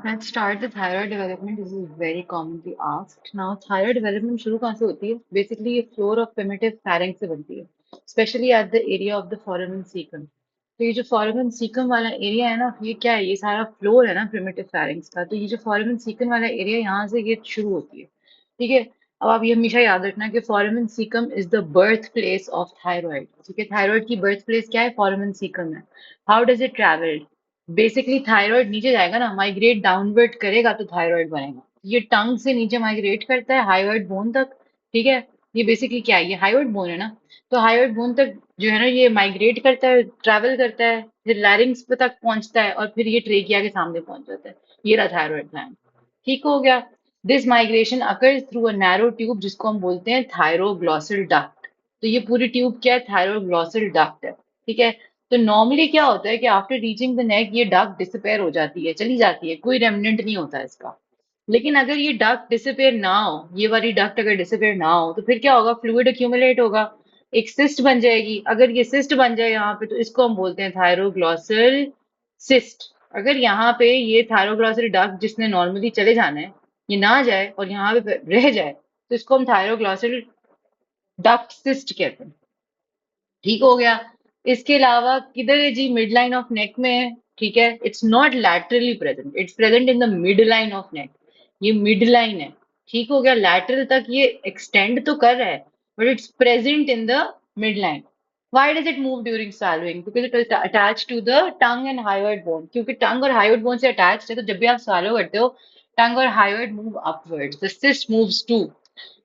Let's start the thyroid development. This is very commonly asked. Now, thyroid development शुरू कहाँ से होती है? Basically, ये floor of primitive pharynx से बनती है, especially at the area of the foramen cecum. तो ये जो foramen cecum वाला एरिया है ना, ये क्या है? ये सारा फ्लोर है ना primitive pharynx का. तो ये जो foramen cecum वाला एरिया यहाँ से ये शुरू होती है. ठीक है. अब आप ये हमेशा याद रखना कि foramen cecum is the birth place of thyroid. ठीक है. थायराइड की birth place क्या है? foramen cecum है. How does it travel? Basically thyroid नीचे जाएगा ना, माइग्रेट डाउनवर्ड करेगा तो थायराइड बनेगा. ये टंग से नीचे माइग्रेट करता है हाइवर्ड बोन तक. ठीक है. ये बेसिकली क्या है? ये हाइवर्ड बोन है ना. तो हाइवर्ड बोन तक जो है ना, ये माइग्रेट करता है, ट्रैवल करता है, फिर लैरिंग्स पे तक पहुंचता है और फिर ये ट्रेकिया के सामने पहुंच जाता है. ये रहा थायराइड ग्लैंड. ठीक हो गया. This migration occurs through a narrow tube जिसको हम बोलते हैं थायरोग्लॉसल डक्ट. तो ये पूरी ट्यूब क्या है? थायरोग्लॉसल डक्ट है. ठीक है. तो नॉर्मली क्या होता है कि आफ्टर रीचिंग द नेक ये डक्ट डिसअपेयर हो जाती है, चली जाती है, कोई रेमनेंट नहीं होता इसका. लेकिन अगर ये डक्ट डिसअपेयर ना हो, ये वाली डक्ट अगर डिसअपेयर ना हो, तो फिर क्या होगा? फ्लूइड अक्यूमुलेट होगा, एक सिस्ट बन जाएगी. अगर ये सिस्ट बन जाए यहाँ पे, तो इसको हम बोलते हैं थायरोग्लॉसल सिस्ट. अगर यहाँ पे ये थायरोग्लॉसल डक्ट जिसने नॉर्मली चले जाना है, ये ना जाए और यहाँ पे रह जाए, तो इसको हम थायरोग्लॉसल डक्ट सिस्ट कहते हैं. ठीक हो गया. इसके अलावा किधर है जी? मिड लाइन ऑफ नेक में है. ठीक है. It's not laterally present, it's present in the mid line of neck. ये मिड लाइन है. ठीक हो गया. लैटरल तक ये एक्सटेंड तो कर रहा है, but it's present in the mid line. Why does it move during swallowing? Because it is attached to the tongue and hyoid bone. क्योंकि टंग और हायोइड बोन से अटैच्ड है, तो जब भी आप swallow करते हो, टंग और hyoid move upwards. The cyst moves too.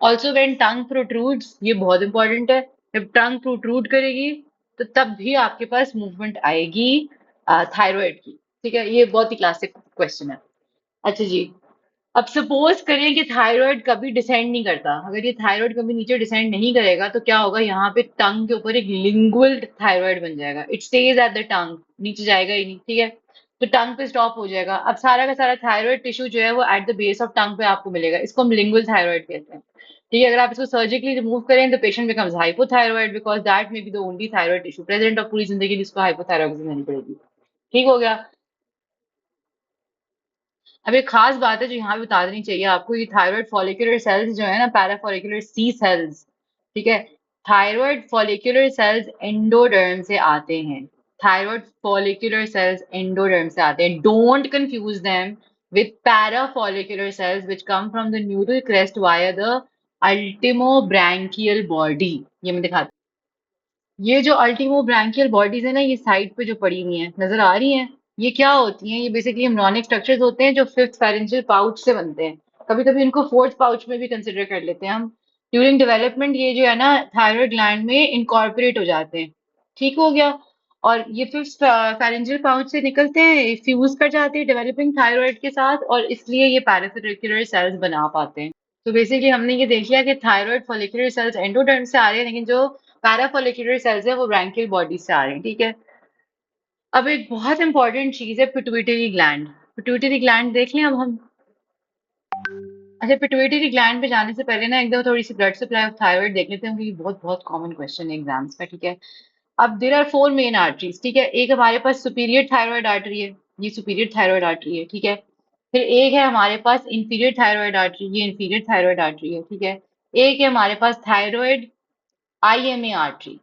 Also when tongue protrudes, ये बहुत इंपॉर्टेंट है. जब टंग प्रोट्रूड करेगी, तो तब भी आपके पास मूवमेंट आएगी थायराइड की. ठीक है. ये बहुत ही क्लासिक क्वेश्चन है. अच्छा जी. अब सपोज करें कि थायराइड कभी डिसेंड नहीं करता. अगर ये थायराइड कभी नीचे डिसेंड नहीं करेगा, तो क्या होगा? यहाँ पे टंग के ऊपर एक लिंगुअल थायराइड बन जाएगा. It stage at the tongue, नीचे जाएगा ही नहीं. ठीक है. तो टंग पे स्टॉप हो जाएगा. अब सारा का सारा थायराइड टिश्यू जो है वो at the base of tongue पे आपको मिलेगा. इसको हम लिंगुअल थायराइड कहते हैं. ठीक है. अगर आप इसको सर्जिकली रिमूव करें, तो patient becomes hypothyroid because that may be the only thyroid tissue present. और पूरी जिंदगी इसको हाइपोथायराइड रहनी पड़ेगी. ठीक हो गया. अब एक खास बात है जो यहाँ पे बता देनी चाहिए आपको. ये थायराइड फॉलिकुलर सेल्स जो है ना, पैराफॉलिकुलर सी सेल्स. ठीक है. थायराइड फॉलिकुलर सेल्स एंडोडर्म से आते हैं. थायराइड फॉलिकुलर सेल्स एंडोडर्म से आते हैं. Don't confuse them with parafollicular cells which come from the neural crest via the ultimobranchial body. ये मैं दिखाती हूँ. ये जो अल्टीमो ब्रैंकियल बॉडीज है ना, ये साइड पे जो पड़ी हुई हैं, नजर आ रही हैं? ये क्या होती हैं? ये बेसिकली एम्ब्रियोनिक स्ट्रक्चर्स होते हैं जो फिफ्थ फेरेंजियल पाउच से बनते हैं. कभी कभी इनको फोर्थ पाउच में भी कंसिडर कर लेते हैं हम. ड्यूरिंग डेवलपमेंट ये जो है ना, थायराइड ग्लैंड में इनकॉर्पोरेट हो जाते हैं. ठीक हो गया. और ये फिफ्थ फेरेंजियल पाउच से निकलते हैं, फ्यूज कर जाते हैं डेवलपिंग थायराइड के साथ, और इसलिए ये पैराफॉलिकुलर सेल्स बना पाते हैं. तो बेसिकली हमने ये देख लिया कि थायराइड फॉलिकुलर सेल्स एंडोडर्म से आ रहे हैं, लेकिन जो पैराफॉलिकुलर सेल्स है वो ब्रैंकियल बॉडी से आ रहे हैं. ठीक है. अब एक बहुत इंपॉर्टेंट चीज है पिट्यूटरी ग्लैंड. पिट्यूटरी ग्लैंड देख लें अब हम. अच्छा, पिट्यूटरी ग्लैंड पे जाने से पहले ना एकदम थोड़ी सी ब्लड सप्लाई ऑफ थायराइड देख लेते हैं, क्योंकि बहुत बहुत कॉमन क्वेश्चन है एग्जाम्स का. ठीक है. अब there are four main arteries. ठीक है. एक हमारे पास सुपीरियर थायराइड आर्टरी है, ये सुपीरियर थायराइड आर्टरी है. ठीक है. फिर एक है हमारे पास इंफीरियर थायराइड आर्टरी, ये इंफीरियर थायराइड आर्टरी है. ठीक है. एक है हमारे पास थायराइड आईएमए आर्टरी.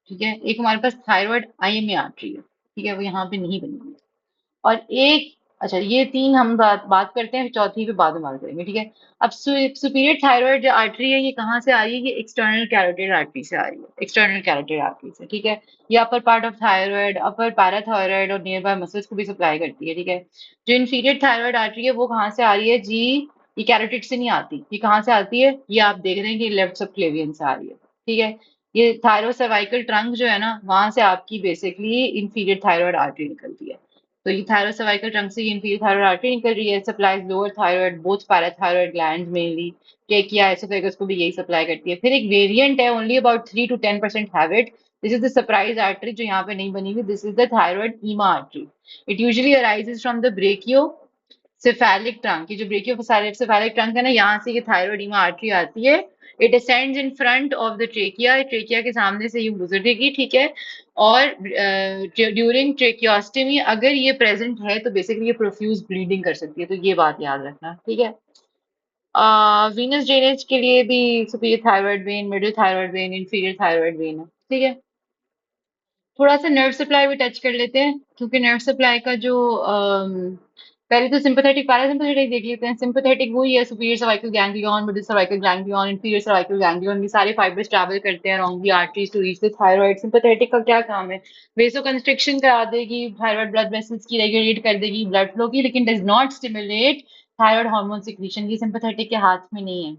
ठीक है. एक हमारे पास थायराइड आईएमए आर्टरी है. ठीक है. वो यहाँ पे नहीं बनी हुई है. और एक, अच्छा ये तीन हम बात करते हैं, चौथी पे बाद में बात करेंगे. ठीक है. अब सुपीरियर थायराइड जो आर्टरी है, ये कहाँ से आ रही है? ये एक्सटर्नल कैरोटिड आर्टरी से आ रही है. एक्सटर्नल कैरोटिड आर्टरी से. ठीक है. ये upper part of thyroid, upper parathyroid और नियर बाय मसल्स को भी सप्लाई करती है. ठीक है. जो इन्फीरियर थायराइड आर्टरी है वो कहाँ से आ रही है जी? ये कैरोटिड से नहीं आती. ये कहाँ से आती है? ये आप देख रहे हैं कि लेफ्ट सबक्लेवियन से आ रही है. ठीक है. ये थायरोसर्वाइकल ट्रंक जो है ना, वहां से आपकी बेसिकली इंफीरियर थायराइड आर्टरी निकलती है. तो ये थायरोसर्वाइकल ट्रंक से इंफीरियर थायराइड आर्टरी निकल रही है. Supplies lower thyroid, both parathyroid glands mainly. Trachea, oesophagus को भी यही सप्लाई करती है. फिर एक वेरिएंट है, only about 3 to 10% have it. This is the surprise artery जो यहाँ पे नहीं बनी हुई. This is the thyroid ima artery. It usually arises from the brachiocephalic trunk. ये जो ब्रेकियो सेफेलिक ट्रंक है ना, यहाँ से ये थायराइड ईमा आर्टरी आती है. It descends in front of the trachea, trachea के सामने से ये गुजरेगी, ठीक है। और ड्यूरिंग ट्रेकियोस्टमी अगर ये प्रेजेंट है तो बेसिकली ये प्रोफ्यूज ब्लीडिंग कर सकती है, तो ये बात याद रखना, ठीक है। वीनस ड्रेनेज के लिए भी superior thyroid when, middle thyroid when, inferior thyroid when है, ठीक है। थोड़ा सा नर्व सप्लाई भी टच कर लेते हैं, क्योंकि नर्व सप्लाई का जो पहले तो सिंपैथेटिक पैरासिम्पैथेटिक देख लेते हैं। सिंपैथेटिक वही है, superior cervical ganglion, middle cervical ganglion, inferior cervical ganglion, ये सारे फाइबर्स ट्रैवल करते हैं along the arteries to reach the thyroid. Sympathetic का क्या काम है? वेसो कंस्ट्रिक्शन करा देगी, थायराइड ब्लड वेसल्स की रेगुलेट कर देगी ब्लड फ्लो की, लेकिन does not stimulate thyroid hormone secretion. ये सिंपैथेटिक के हाथ में नहीं है।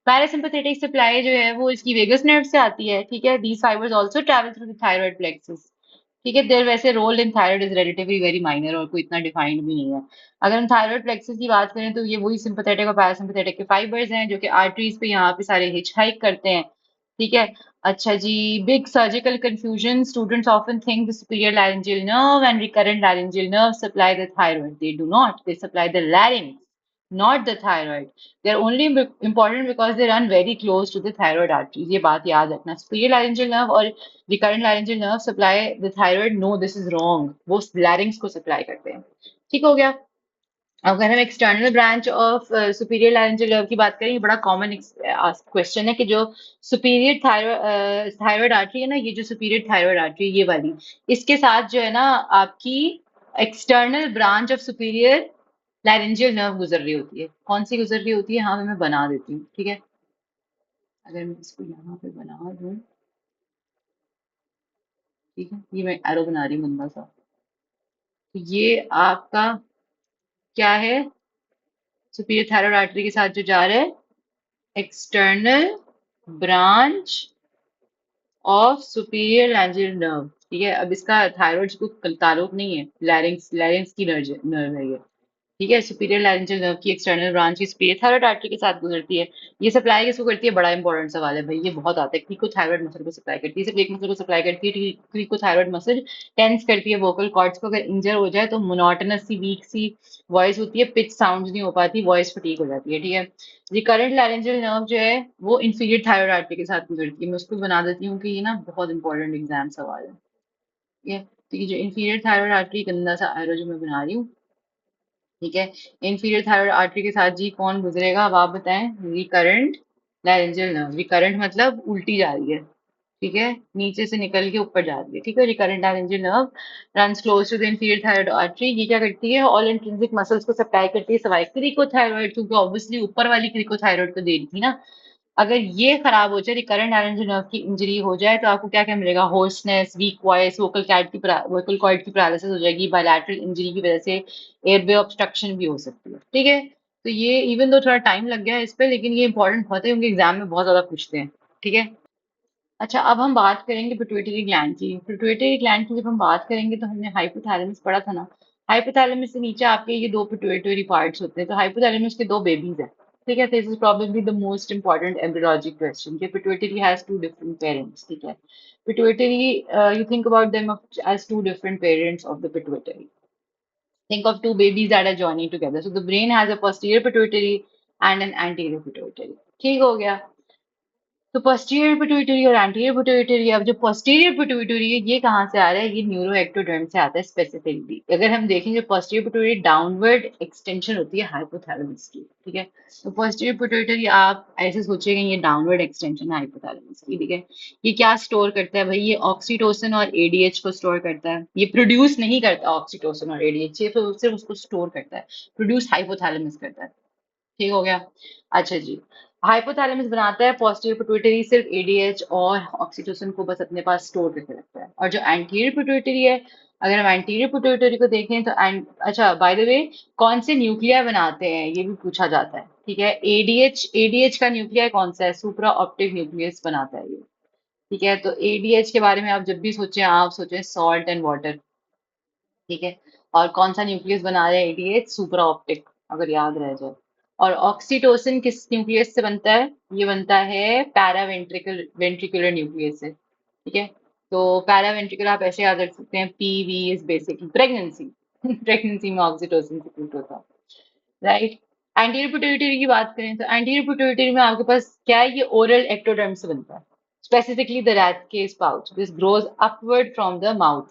पैरासिम्पैथेटिक सप्लाई जो है वो इसकी वेगस नर्व से आती है, ठीक है। These fibres also travel through the thyroid plexus, ठीक है। देयर वैसे role in thyroid is relatively very minor, और कोई इतना डिफाइंड भी नहीं है। अगर हम थायराइड प्लेक्सस की बात करें तो ये वही सिंपैथेटिक और पैरासिम्पैथेटिक के फाइबर्स हैं जो कि आर्टरीज पे यहाँ पे सारे हिच हाइक करते हैं, ठीक है। अच्छा जी, big surgical confusion, students often think the superior laryngeal nerve and recurrent laryngeal nerve supply the thyroid. They do not, they supply the larynx, not the thyroid. They're only important because they run very close to the thyroid arteries. ये बात याद रखना। superior laryngeal nerve और recurrent laryngeal nerve supply the thyroid. No, this is wrong. वो larynx को supply करते हैं, ठीक हो गया। अगर हम external branch of superior laryngeal nerve की बात करें, ये बड़ा कॉमन क्वेश्चन है कि जो सुपीरियर थायराइड आर्टरी है ना, ये जो सुपीरियर थायराइड आर्टरी ये वाली, इसके साथ जो है ना आपकी external branch of superior laryngeal nerve गुजर रही होती है। कौन सी गुजर रही होती है? हाँ, मैं बना देती हूँ, ठीक है। अगर मैं इसको यहाँ पे बना दूँ, ठीक है, ये मैं एरो बना रही हूँ लंबा सा। तो ये आपका क्या है? सुपीरियर थायराइड आर्टरी के साथ जो जा रहा है, external branch of superior laryngeal nerve, ठीक है। अब इसका थायराइड से कोई ताल्लुक नहीं है, लैरिंग्स लैरिंग्स की नर्व है ये, ठीक है। सुपीरियर लैरिंजियल नर्व की एक्सटर्नल ब्रांच की सुपीरियर थायराइड आर्टरी के साथ गुजरती है। ये सप्लाई किसको करती है? बड़ा इंपॉर्टेंट सवाल है भाई, ये बहुत आता है। क्रीकोथायरॉइड मसल को सप्लाई करती है, सिर्फ एक मसल को सप्लाई करती है। क्रीकोथायरॉइड मसल टेंस करती है वोकल कॉर्ड्स को। अगर इंजर हो जाए तो मोनोटोनस सी वीक सी वॉइस होती है, पिच साउंड नहीं हो पाती, वॉइस फटीक हो जाती है, ठीक है। रिकरेंट लैरिंजियल नर्व जो है वो इंफीरियर थायराइड आर्टरी के साथ गुजरती है। मैं उसको बना देती हूँ कि ये ना बहुत इंपॉर्टेंट एग्जाम सवाल है, ठीक है। तो ये जो इंफीरियर थायराइड आर्टरी गंदा सा एरो जो मैं बना रही हूँ, ठीक है। इंफीरियर थायराइड आर्टरी के साथ जी कौन गुजरेगा? अब आप बताएं। रिकरेंट लैरिंजियल नर्व, रिकरेंट मतलब उल्टी जा रही है, ठीक है, नीचे से निकल के ऊपर जा रही है, ठीक है। Recurrent laryngeal nerve runs close to the inferior thyroid artery. ये क्या करती है? ऑल इंट्रिंसिक मसल्स को सप्लाई करती है, सवाई क्रिकोथायरॉइड, क्योंकि ऑब्वियसली ऊपर वाली क्रिकोथायरॉइड को दे रही थी ना। अगर ये खराब हो जाए, रिकरेंट laryngeal nerve की इंजरी हो जाए, तो आपको क्या क्या मिलेगा? Hoarseness, weak voice, vocal cord की पैरालिसिस हो जाएगी, बायलैटरल इंजरी की वजह से एयरवे ऑब्स्ट्रक्शन भी हो सकती है, ठीक है। तो ये इवन दो थोड़ा टाइम लग गया है इस पे, लेकिन ये इंपॉर्टेंट बहुत है क्योंकि एग्जाम में बहुत ज्यादा पूछते हैं, ठीक है। अच्छा, अब हम बात करेंगे पिट्यूटरी ग्लैंड की। पिट्यूटरी ग्लैंड की जब हम बात करेंगे तो हमने हाइपोथैलेमस पढ़ा था ना। हाइपोथैलेमस से नीचे आपके ये दो पिट्यूटरी पार्ट्स होते हैं। तो हाइपोथैलेमस के दो बेबीज हैं, ठीक है। This is probably the most important embryology question कि pituitary has two different parents, ठीक है। Pituitary, you think about them as two different parents of the pituitary. Think of two babies that are joining together. So the brain has a posterior pituitary and an anterior pituitary. ठीक हो गया। तो posterior pituitary और anterior pituitary, अब जो posterior pituitary है ये कहाँ से आ रहा है? ये न्यूरोएक्टोडर्म से आता है स्पेसिफिकली। अगर हम देखें जो पोस्टीरियर पिट्यूटरी डाउनवर्ड एक्सटेंशन होती है हाइपोथैलेमस की, ठीक है। तो पोस्टीरियर पिट्यूटरी आप ऐसे सोचिएगा ये डाउनवर्ड एक्सटेंशन है हाइपोथैलेमस की, ठीक है। ये क्या स्टोर करता है भाई? ये ऑक्सीटोसिन और एडीएच को स्टोर करता है। ये प्रोड्यूस नहीं करता ऑक्सीटोसिन और एडीएच, ये सिर्फ उसको स्टोर करता है। प्रोड्यूस हाइपोथैलेमस करता है, ठीक हो गया। अच्छा जी, हाइपोथैलेमस बनाता है पोस्टीरियर पिट्यूटरी, सिर्फ एडीएच और ऑक्सीटोसिन को बस अपने पास स्टोर करके रखता है। और जो एंटीरियर पिट्यूटरी है, अगर हम एंटीरियर पिट्यूटरी को देखें तो अच्छा बाय द वे, कौन से न्यूक्लिया बनाते हैं ये भी पूछा जाता है, ठीक है। एडीएच, एडीएच का न्यूक्लिया कौन सा है? सुप्रा ऑप्टिक न्यूक्लियस बनाता है ये, ठीक है। तो एडीएच के बारे में आप जब भी सोचें, आप सोचें सॉल्ट एंड वाटर, ठीक है। और कौन सा न्यूक्लियस बना रहे हैं एडीएच? सुपरा ऑप्टिक, अगर याद रह जाए। और ऑक्सीटोसिन किस न्यूक्लियस से बनता है? ये बनता है वेंट्रिकुलर न्यूक्लियस से, ठीक है। तो पैरावेंट्रिकुलर आप ऐसे याद रख सकते हैं, PV is basically pregnancy. Pregnancy में ऑक्सीटोसिन सिक्रीट होता है, राइट। एंटीरियर पिट्यूटरी की बात करें तो एंटीरियर पिट्यूटरी में आपके पास क्या है, ये ओरल एक्टोडर्म से बनता है, specifically the rat case pouch this grows upward from the mouth.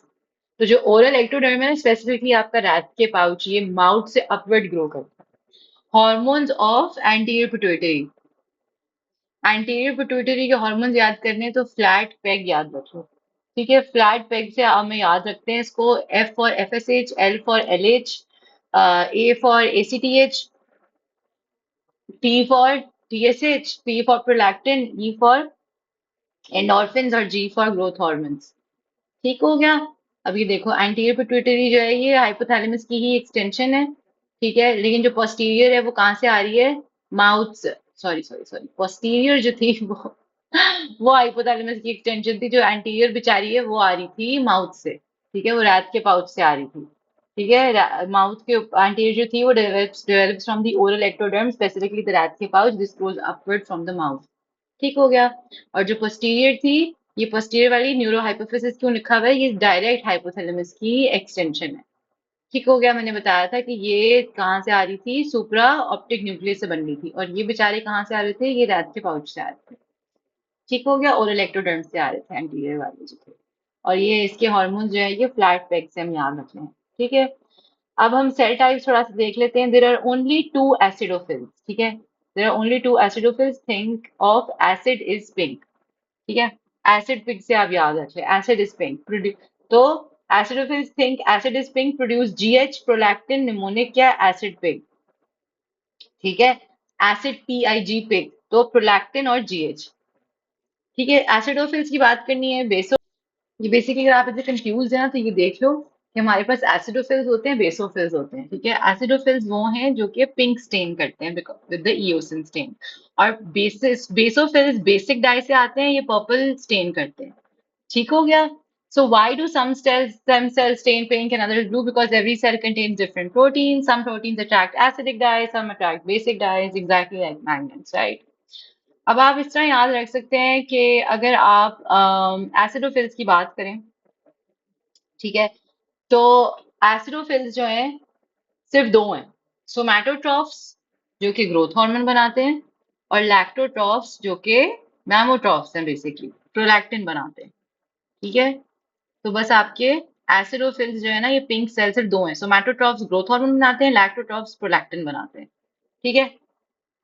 तो जो ओरल एक्टोडर्म है ना, स्पेसिफिकली आपका रैट के पाउच, ये माउथ से अपवर्ड ग्रो करता है। Hormones of anterior pituitary, anterior pituitary के हॉर्मोन्स याद करने हैं तो फ्लैट पेग याद रखो। ठीक है, फ्लैट पेग से हमें याद रखते हैं इसको, F for FSH, L for LH, A for ACTH, T for TSH, P for prolactin, E for endorphins और जी फॉर ग्रोथ हॉर्मोन्स। ठीक हो गया। अब ये देखो, एंटीरियर पिट्यूटरी जो है ये हाइपोथैलेमस की ही एक्सटेंशन है। ठीक है, लेकिन जो पोस्टीरियर है वो कहाँ से आ रही है, माउथ से। सॉरी सॉरी सॉरी, पोस्टीरियर जो थी वो हाइपोथैलेमस की एक्सटेंशन थी, जो एंटीरियर बेचारी है वो आ रही थी माउथ से। ठीक है, वो रैट के पाउच से आ रही थी। ठीक है, माउथ के एंटीरियर जो थी वो develops from the oral ectoderm, specifically the Rathke's pouch, this goes upward from the mouth. ठीक हो गया। और जो पोस्टीरियर थी, ये पोस्टीरियर वाली न्यूरो हाइपोफिसिस क्यों लिखा हुआ है, ये डायरेक्ट हाइपोथैलेमस की एक्सटेंशन है। ठीक हो गया, मैंने बताया था कि ये कहाँ से आ रही थी, सुप्रा ऑप्टिक न्यूक्लियस से बन रही थी, और ये बेचारे कहाँ से आ रहे थे, ये रैट के पाउच से आ रहे थे। ठीक हो गया, ओरल एक्टोडर्म से आ रहे थे एंटीरियर वाले जो थे। और ये इसके हार्मोन जो है ये फ्लैट पैक से हम याद रख लें। ठीक है, अब हम सेल टाइप थोड़ा सा देख लेते हैं। There are only two acidophils. ठीक है, there are only two acidophils, think of acid is pink. ठीक है, एसिड पिंक से आप याद रख लें, एसिड इज पिंक। तो acidophils think acid is pink, produce GH, prolactin, mnemonic या एसिड पिंक। ठीक है, एसिड पीआईजी पिंक, तो प्रोलैक्टिन और जीएच। ठीक है, एसिडोफिल्स की बात करनी है, बेसो, ये बेसिकली अगर आप इसे कंफ्यूज है ना तो ये देख लो कि हमारे पास एसिडोफिल्स होते हैं, बेसोफिल्स होते हैं। ठीक है, एसिडोफिल्स वो हैं जो कि पिंक स्टेन करते हैं विद द ईओसिन स्टेन, और बेसोफिल्स बेसिक डाई से आते हैं, ये पर्पल स्टेन करते हैं। ठीक हो गया। So why do some cells stain pink and others blue? Because every cell contains different proteins. Some proteins attract acidic dyes, some attract basic dyes, exactly like magnets, right? अब आप इस तरह याद रख सकते हैं कि अगर आप एसिडोफिल्स की बात करें, ठीक है, तो एसिडोफिल्स जो हैं सिर्फ दो हैं, सोमैटोट्रॉफ्स जो कि ग्रोथ हार्मोन बनाते हैं, और लैक्टोट्रॉफ्स जो कि मैमोट्रॉफ्स हैं, बेसिकली प्रोलैक्टिन बनाते हैं। ठीक है, तो बस आपके एसिडोफिल्स जो है ना, ये पिंक सेल सिर्फ दो हैं, सोमैटोट्रॉफ्स ग्रोथ हार्मोन बनाते हैं, लैक्टोट्रॉफ्स प्रोलैक्टिन बनाते हैं। ठीक है,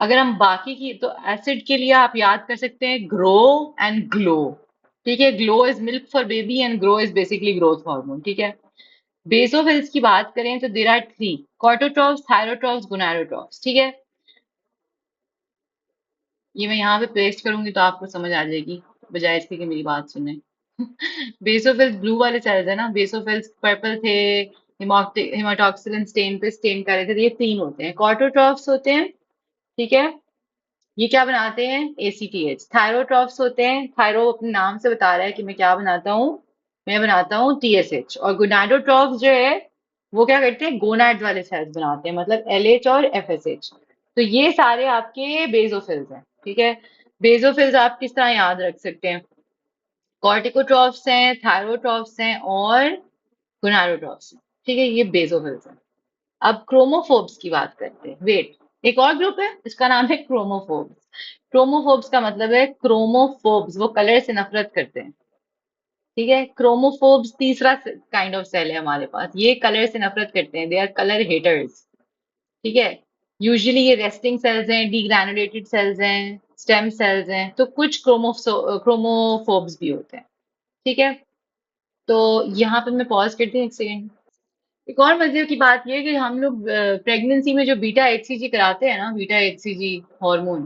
अगर हम बाकी की, तो एसिड के लिए आप याद कर सकते हैं ग्रो एंड ग्लो। ठीक है, glow is milk for baby and grow is basically growth hormone. ठीक है, बेसोफिल्स की बात करें तो देर आर थ्री, कॉर्टोट्रॉफ्स, थायरोट्रॉफ्स, गोनाडोट्रॉफ्स। ठीक है, ये मैं यहाँ पे पेस्ट करूंगी तो आपको समझ आ जाएगी, बजाय इसके कि मेरी बात सुने। बेसोफिल्स ब्लू वाले सेल्स है ना, बेसोफिल्स पर्पल थे, हिमाटोक्सिलिन स्टेन पे स्टेन कर रहे थे, तो ये तीन होते हैं। कॉर्टोट्रॉफ्स होते हैं, ठीक है, ये क्या बनाते हैं, एसीटीएच। थायरोट्रॉफ्स होते हैं, थायरो अपने नाम से बता रहा है कि मैं क्या बनाता हूँ, मैं बनाता हूँ टीएसएच। और गोनाडोट्रॉफ्स जो है वो क्या करते हैं, गोनाड वाले सेल्स बनाते हैं, मतलब एलएच और एफएसएच। तो ये सारे आपके बेसोफिल्स हैं। ठीक है, बेसोफिल्स आप किस तरह याद रख सकते हैं, कॉर्टिकोट्रॉफ्स हैं, थायरोट्रॉफ्स हैं और गोनाडोट्रॉफ्स हैं। ठीक है, ये बेसोफिल्स हैं। अब क्रोमोफोब्स की बात करते हैं। वेट, एक और ग्रुप है, इसका नाम है क्रोमोफोब्स। क्रोमोफोब्स का मतलब है क्रोमोफोब्स, वो कलर से नफरत करते हैं। ठीक है, क्रोमोफोब्स तीसरा काइंड ऑफ सेल है हमारे पास, ये कलर से नफरत करते हैं, दे आर कलर हेटर्स। ठीक है, यूजुअली ये रेस्टिंग सेल्स हैं, डीग्रैनुलेटेड सेल्स हैं, स्टेम सेल्स हैं, तो कुछ क्रोमोफोब्स भी होते हैं। ठीक है, तो यहाँ पे मैं पॉज करती हूँ एक सेकेंड। एक और मजे की बात यह है कि हम लोग प्रेगनेंसी में जो बीटा एचसीजी कराते हैं ना, beta HCG hormone,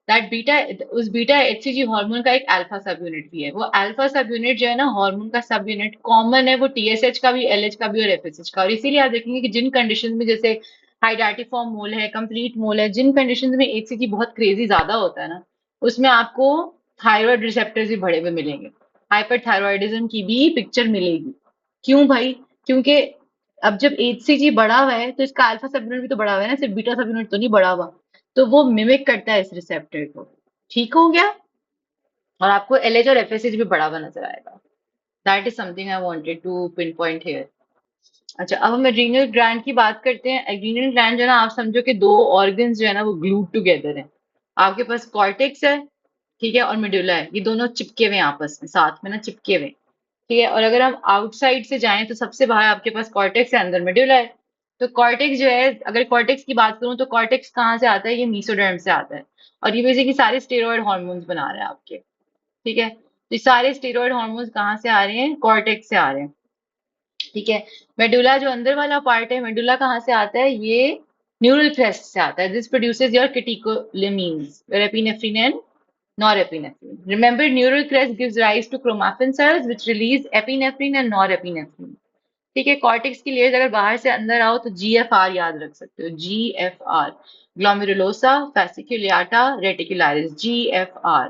that beta, उस बीटा एचसीजी हार्मोन का एक अल्फा सब यूनिट भी है। वो अल्फा सब यूनिट जो है ना, हार्मोन का सब यूनिट कॉमन है, वो टीएसएच का भी, एलएच का भी और एफएसएच का। और इसीलिए आप देखेंगे कि जिन कंडीशन में, जैसे हाइडाटिफॉर्म मोल है, कंप्लीट मोल है, जिन कंडीशन में एचसीजी बहुत क्रेजी ज्यादा होता है ना, उसमें आपको थायराइड रिसेप्टर्स भी बढ़े हुए मिलेंगे, हाइपरथायरॉयडिज्म की भी पिक्चर मिलेगी। क्यों भाई, क्योंकि अब जब एचसीजी बढ़ा हुआ है तो इसका अल्फा सब यूनिट भी तो बढ़ा हुआ है ना, सिर्फ बीटा सब यूनिट तो नहीं बढ़ा हुआ। तो वो मिमिक करता है इस रिसेप्टर को। ठीक हो गया, और आपको एलएच और एफएसएच भी बढ़ा हुआ नजर आएगा। That is something I wanted to pinpoint here. अच्छा, अब हम एड्रीनल ग्लैंड की बात करते हैं। एड्रीनल ग्लैंड जो है ना, आप समझो कि दो ऑर्गन्स जो है ना वो ग्लूड टुगेदर है। आपके पास कॉर्टेक्स है, ठीक है, और मेडुला है। ये दोनों चिपके हुए हैं आपस में, साथ में ना चिपके हुए हैं, ठीक है। और अगर हम आउटसाइड से जाएं तो सबसे बाहर आपके पास कॉर्टेक्स है, अंदर मेडुला है। तो कॉर्टेक्स जो है, अगर कॉर्टेक्स की बात करूं तो कॉर्टेक्स कहाँ से आता है? ये मीसोडर्म से आता है। और ये बेसिकली सारे स्टेरॉयड हार्मोन्स बना रहे हैं आपके, ठीक है। तो ये सारे स्टेरॉयड हार्मोन्स कहाँ से आ रहे हैं? कॉर्टेक्स से आ रहे हैं, ठीक है। मेडुला जो अंदर वाला पार्ट है, मेडुला कहाँ से आता है? ये न्यूरल क्रेस्ट से आता है। This produces your catecholamines, epinephrine and norepinephrine. Remember, neural crest gives rise to chromaffin cells which release epinephrine and norepinephrine. ठीक है। कॉर्टेक्स की लेयर्स अगर बाहर से अंदर आओ तो GFR याद रख सकते हो, GFR, glomerulosa fasciculata reticularis, GFR,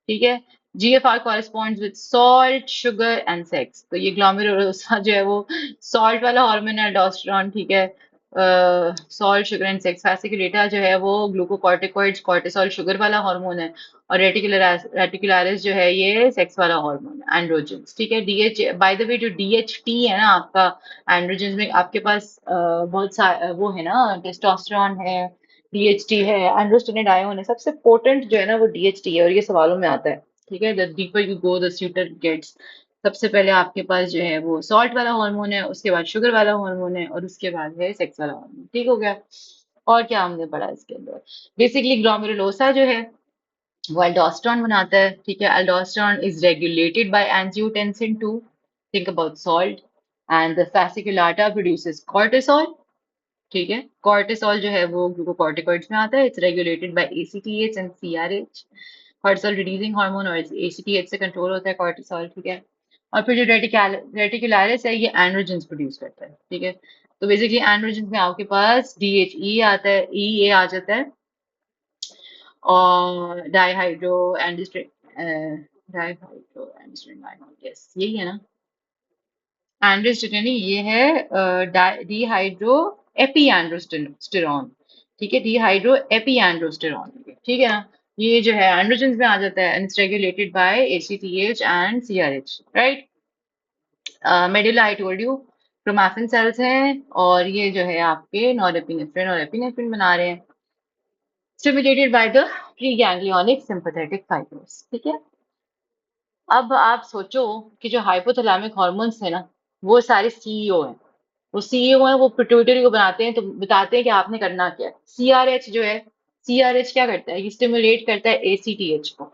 ठीक है। GFR corresponds with salt, sugar and sex। तो ये ग्लोमेरुलोसा जो है वो सॉल्ट वाला हार्मोन है, अल्डोस्टेरॉन, ठीक है। Salt, sugar and sex. Fasciculata जो है वो ग्लूकोकॉर्टिकॉइड्स, कॉर्टिसोल, शुगर वाला हार्मोन है। और रेटिकुलरिस जो है ये सेक्स वाला हार्मोन है, एंड्रोजन्स, ठीक है। डीएच, बाय द वे, जो डीएचटी है ना आपका एंड्रोजन्स में, आपके पास बहुत सा वो है ना, टेस्टोस्टेरॉन है, डीएचटी है, एंड्रोस्टेनोइड आयोन है। सबसे पोटेंट जो है ना वो डीएचटी है, और ये सवालों में आता है, ठीक है। The deeper you go the sweeter gets. सबसे पहले आपके पास जो है वो सॉल्ट वाला हार्मोन है, उसके बाद शुगर वाला हार्मोन है, और उसके बाद है सेक्स वाला हार्मोन, ठीक हो गया। और क्या हमने पढ़ा इसके अंदर? बेसिकली ग्लोमेरुलोसा जो है वो एल्डोस्टेरॉन बनाता है, ठीक है। Aldosterone is regulated by angiotensin 2, think about salt. And the fasciculata produces cortisol, ठीक है। कॉर्टिसोल जो है वो ग्लूकोकॉर्टिकॉइड्स में आता है। It's regulated by ACTH and CRH, cortisol releasing hormone, और एसीटीएच से कंट्रोल होता है कॉर्टिसोल, ठीक है। और फिर जो रेटिकुलरिस है ये एंड्रोजन्स प्रोड्यूस करता है, ठीक है। तो बेसिकली एंड्रोजन्स में आपके पास डीएचई आता है, ई ए आ जाता है, और डाईहाइड्रो एंड्रोस्टेरॉन, डाईहाइड्रो एंड्रोस्टेरॉन, यस यही है ना। एंड्रोस्टेरॉन ये है डिहाइड्रो एपी एंड्रोस्टेरॉन, ठीक है। डिहाइड्रो एपी एंड्रोस्टेरॉन, ठीक है ना। ये जो है एंड्रोजन्स में आ जाता है, and it's regulated by ACTH and CRH, right. Medulla I told you, chromaffin cells हैं, और ये जो है आपके नॉरएपिनेफ्रिन और एपिनेफ्रिन बना रहे हैं, stimulated by the pre ganglionic sympathetic fibres, ठीक है। अब आप सोचो कि जो हाइपोथैलेमिक हॉर्मोन्स है ना, वो सारे सीईओ हैं। वो सीईओ है, वो पिट्यूटरी को बनाते हैं, तो बताते हैं कि आपने करना क्या है। सीआरएच जो है, सीआरएच क्या करता है? ये स्टिमुलेट करता है एसीटीएच को।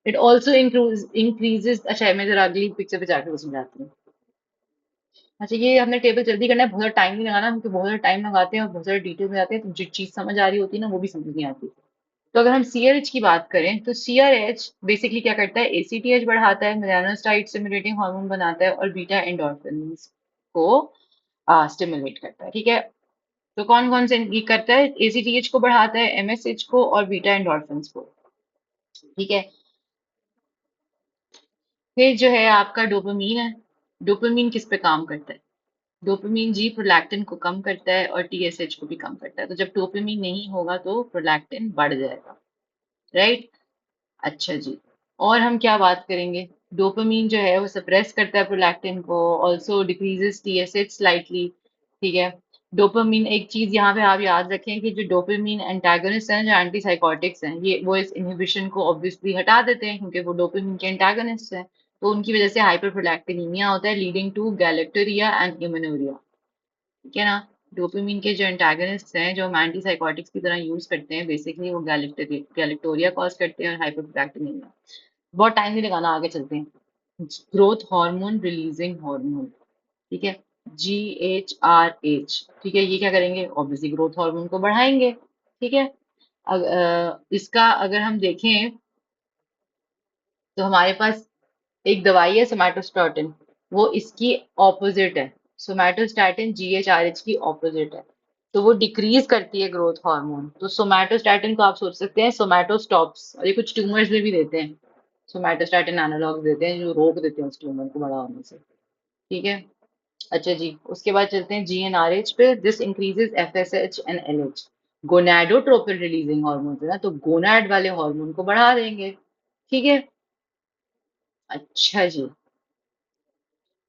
इट ऑल्सो इंक्रीजेस, अच्छा मैं जरा अगली पिक्चर पे जाकर समझाती हूँ। अच्छा, ये हमने टेबल जल्दी करना है, बहुत ज़्यादा टाइम नहीं लगाना, क्योंकि बहुत ज़्यादा टाइम लगाते हैं और बहुत सारे डिटेल में जाते हैं, तो जो चीज़ समझ आ रही होती है ना वो भी समझ नहीं आती। तो अगर हम सीआरएच की बात करें तो सीआरएच बेसिकली क्या करता है? एसीटीएच बढ़ाता है, मेलानोसाइट स्टिमुलेटिंग हार्मोन बनाता है, और बीटा एंडोर्फिन्स को स्टिमुलेट करता है, ठीक है। तो कौन कौन से ये करता है? एसीटीएच को बढ़ाता है, एमएसएच को, और बीटा एंडोर्फिन्स को, ठीक है। फिर जो है आपका डोपामीन है। डोपामीन किस पे काम करता है? डोपामीन जी प्रोलैक्टिन को कम करता है, और टीएसएच को भी कम करता है। तो जब डोपामीन नहीं होगा तो प्रोलैक्टिन बढ़ जाएगा, राइट। अच्छा जी। और हम क्या बात करेंगे? डोपामीन जो है वो सप्रेस करता है प्रोलैक्टिन को, ऑल्सो डिक्रीजेस टीएसएच स्लाइटली, ठीक है। डोपामीन, एक चीज यहाँ पे आप याद रखें कि जो डोपामीन एंटागोनिस्ट हैं, जो एंटी साइकोटिक्स हैं, ये वो इस इनहिबिशन को ऑब्वियसली हटा देते हैं, क्योंकि वो डोपामीन के एंटागोनिस्ट हैं। तो उनकी वजह से हाइपरप्रोलैक्टिनीमिया होता है, लीडिंग टू गैलेक्टोरिया एंड इम्यूनोरिया, ठीक है ना। डोपामीन के जो एंटागोनिस्ट हैं, जो हम एंटी साइकोटिक्स की तरह यूज करते हैं, बेसिकली वो गैलेक्टोरिया कॉज करते हैं और हाइपरप्रोलैक्टिनीमिया। बहुत टाइम नहीं लगाना, आगे चलते हैं। ग्रोथ हार्मोन रिलीजिंग हार्मोन, ठीक है, GHRH, ठीक है। ये क्या करेंगे? ऑब्वियसली ग्रोथ हार्मोन को बढ़ाएंगे, ठीक है। इसका अगर हम देखें तो हमारे पास एक दवाई है सोमैटोस्टेटिन, वो इसकी ऑपोजिट है। सोमैटोस्टेटिन GHRH की ऑपोजिट है, तो वो डिक्रीज करती है ग्रोथ हार्मोन। तो सोमैटोस्टेटिन को आप सोच सकते हैं सोमैटोस्टॉप्स, और ये कुछ ट्यूमर्स में भी देते हैं, सोमैटोस्टेटिन एनालॉग देते हैं जो रोक देते हैं उस ट्यूमर को बड़ा होने से, ठीक है। अच्छा जी, उसके बाद चलते हैं GnRH पे। This increases FSH and LH, gonadotropin releasing hormone है ना, तो गोनाड वाले हार्मोन को बढ़ा देंगे, ठीक है। अच्छा जी।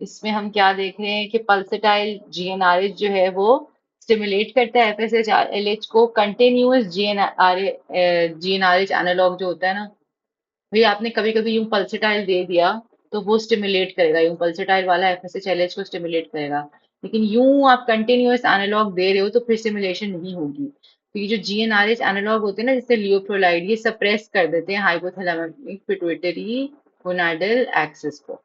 इसमें हम क्या देख रहे हैं कि पल्सेटाइल जीएनआरएच जो है वो स्टिमुलेट करता है एफएसएच एलएच को। कंटिन्यूअस जीएनआरएच एनालॉग जो होता है ना, भाई आपने कभी कभी यूं पल्सेटाइल दे दिया तो वो स्टिमुलेट करेगा, यूं पल्सेटाइल वाला एफएसएच को स्टिमुलेट करेगा। लेकिन यूं आप कंटिन्यूअस एनालॉग दे रहे हो तो फिर स्टिमुलेशन नहीं होगी। तो ये जो जीएनआरएच एनालॉग होते हैं ना, जैसे लियोप्रोलाइड, ये सप्रेस कर देते हैं हाइपोथैलेमिक पिट्यूटरी गोनाडल एक्सिस को।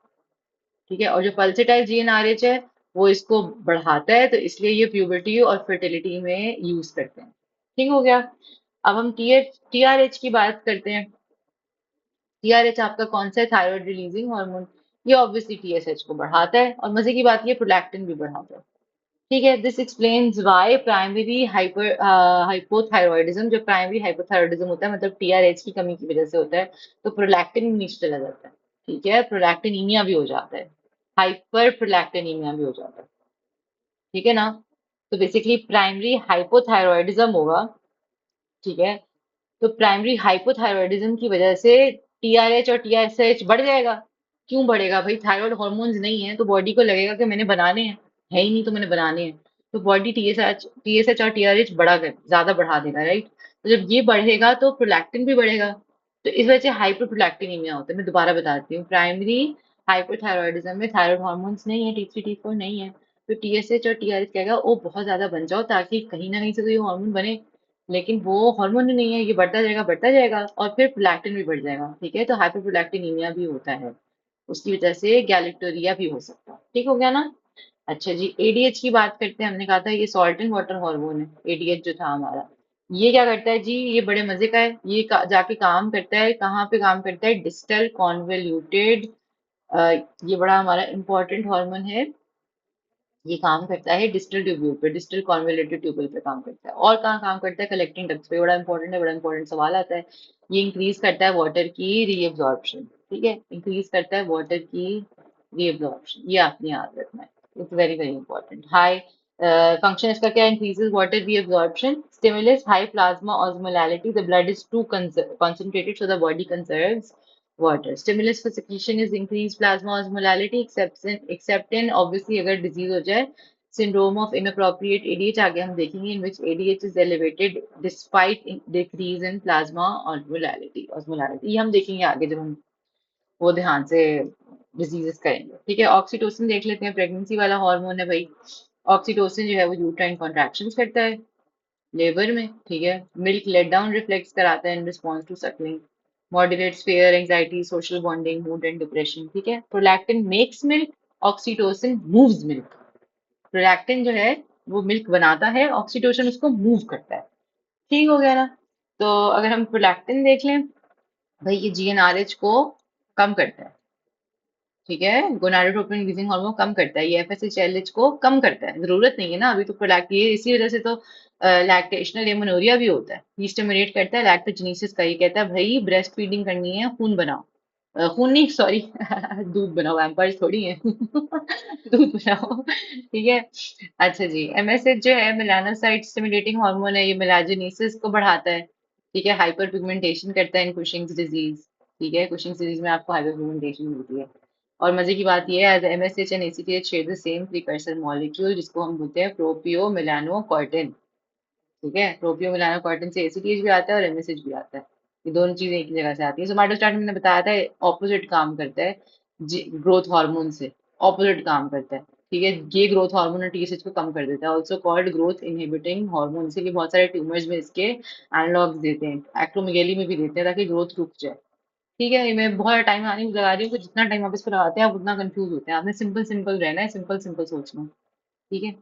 ठीक है, और जो पल्सेटाइल जीएनआरएच है वो इसको बढ़ाता है, तो इसलिए ये प्यूबर्टी और फर्टिलिटी में यूज करते हैं। ठीक हो गया। अब हम टीआरएच की बात करते हैं। टीआरएच आपका कौन सा है? Thyroid releasing hormone. ये ऑब्वियसली टीएसएच को बढ़ाता है, और मजे की बात ये प्रोलैक्टिन भी बढ़ाता है। ठीक है, this explains why primary hypothyroidism, जो प्राइमरी हाइपोथायरॉयडिज्म होता है मतलब टीआरएच की कमी की वजह से होता है, तो प्रोलैक्टिन नीचे चला जाता है। ठीक है, प्रोलैक्टिनीमिया भी हो जाता है, हाइपर प्रोलैक्टिनीमिया भी हो जाता है। ठीक है ना? तो बेसिकली प्राइमरी हाइपोथायरॉयडिज्म होगा। ठीक है, तो प्राइमरी हाइपोथायरॉयडिज्म की वजह से टीआरएच और टीएसएच बढ़ जाएगा। क्यों बढ़ेगा भाई? थायराइड हार्मोन्स नहीं है तो बॉडी को लगेगा कि मैंने बनाने हैं, है ही नहीं तो मैंने बनाने हैं। तो बॉडी टीएसएच और टीआरएच ज्यादा बढ़ा देगा, राइट? तो जब ये बढ़ेगा तो प्रोलैक्टिन भी बढ़ेगा। तो इस वजह से हाइपर प्रोलैक्टिनीमिया होता है। मैं दोबारा बताती हूँ, प्राइमरी हाइपोथायरॉयडिज्म में थायराइड हार्मोन्स नहीं है, टी थ्री टी फोर नहीं है, तो टीएसएच और टीआरएच कहेगा ओ बहुत ज्यादा बन जाओ ताकि कहीं ना कहीं से तो ये हार्मोन बने। लेकिन वो हार्मोन ही नहीं है, ये बढ़ता जाएगा और फिर प्रोलैक्टिन भी बढ़ जाएगा। ठीक है, तो हाइपरप्रोलैक्टिनीमिया भी होता है, उसकी वजह से गैलेक्टोरिया भी हो सकता है। ठीक हो गया ना? अच्छा जी, एडीएच की बात करते हैं। हमने कहा था ये सॉल्ट एंड वाटर हार्मोन है, एडीएच जो था हमारा। ये क्या करता है जी? ये बड़े मजे का है। ये जाके काम करता है, कहाँ पे काम करता है? डिस्टल कॉन्वोल्यूटेड, ये बड़ा हमारा इंपॉर्टेंट हार्मोन है। ये काम करता है डिस्टल ट्यूब्यूल पे, डिस्टल कॉन्वोल्यूटेड ट्यूबल पे काम करता है। और कहाँ काम करता है? कलेक्टिंग डक्ट्स पे। बड़ा इंपॉर्टेंट है, बड़ा इंपॉर्टेंट सवाल आता है। ये इंक्रीज करता है वाटर की रीएब्जॉर्प्शन। ठीक है, इंक्रीज करता है वाटर की रीएब्जॉर्प्शन, ये आपने याद रखना है। It's very very important. High function इसका क्या? Increases water reabsorption, stimulus high plasma osmolality, the blood is too concentrated so the body conserves water. Stimulus for secretion is increased plasma osmolality, except in obviously अगर disease हो जाए, syndrome of inappropriate ADH आगे हम देखेंगे, in which ADH is elevated despite decrease in plasma osmolality। ये हम देखेंगे आगे जब हम वो ध्यान से डिजीजेस करेंगे। ठीक है, ऑक्सीटोसिन देख लेते हैं। प्रेगनेंसी वाला हार्मोन है भाई। ऑक्सीटोसिन जो है वो यूट्राइन कॉन्ट्रैक्शंस करता है लेबर में। ठीक है, मिल्क लेट डाउन रिफ्लेक्स कराता है in response to suckling, moderates fear, anxiety, social bonding, mood and depression. ठीक है, prolactin makes milk, oxytocin moves milk. Prolactin जो है वो मिल्क बनाता है, ऑक्सीटोसिन उसको मूव करता है। ठीक हो गया ना? तो अगर हम प्रोलैक्टिन देख लें, भाई ये जीएनआरएच को कम करता है। ठीक है, गोनाडोट्रोपिन रिलीजिंग हार्मोन कम करता है, ये एफएसएचएलएच को कम करता है। जरूरत नहीं है ना अभी तो प्रोलैक्ट, ये इसी वजह से तो लैक्टेशनल एमोनोरिया भी होता है। ये स्टिमुलेट करता है लैक्टोजेनेसिस का। ये कहता है भाई ब्रेस्ट फीडिंग करनी है, खून बनाओ। खून नहीं, सॉरी दूध बनाओ, वैम्पायर्स थोड़ी है दूध बनाओ। ठीक है। अच्छा जी, एमएसएच जो है मेलानोसाइट स्टिमुलेटिंग हार्मोन है, ये मेलाजेनेसिस को बढ़ाता है। ठीक है, हाइपर पिगमेंटेशन करता है इन कुशिंग्स डिजीज। ठीक है, कुशिंग्स डिजीज में आपको हाइपर पिगमेंटेशन मिलती है। और मजे की बात यह है, as MSH and ACTH share the same precursor molecule, जिसको हम बोलते हैं प्रोपियो मेलानोकॉर्टिन। ठीक है, प्रोपियो मेलानोकॉर्टिन से एसीटीएच भी आता है और एमएसएच भी आता है। ये दोनों चीजें एक ही जगह से आती है। सोमाटोस्टेट मैंने बताया था, ऑपोजिट काम करता है ग्रोथ हार्मोन से, ऑपोजिट काम करता है। ठीक है, ये ग्रोथ हार्मोन और टीएसएच को कम कर देता है। Also called growth inhibiting hormone, इसीलिए बहुत सारे ट्यूमर्स में इसके एनालॉग्स देते हैं, एक्रोमेगेली में भी देते हैं ताकि ग्रोथ रुक जाए। ठीक है, ये मैं बहुत टाइम आने लगा रही हूँ, तो जितना टाइम आप इस पर लगाते हैं आप उतना कंफ्यूज होते हैं। आपने सिंपल सिंपल रहना है, सिंपल सिंपल सोचना है। ठीक है।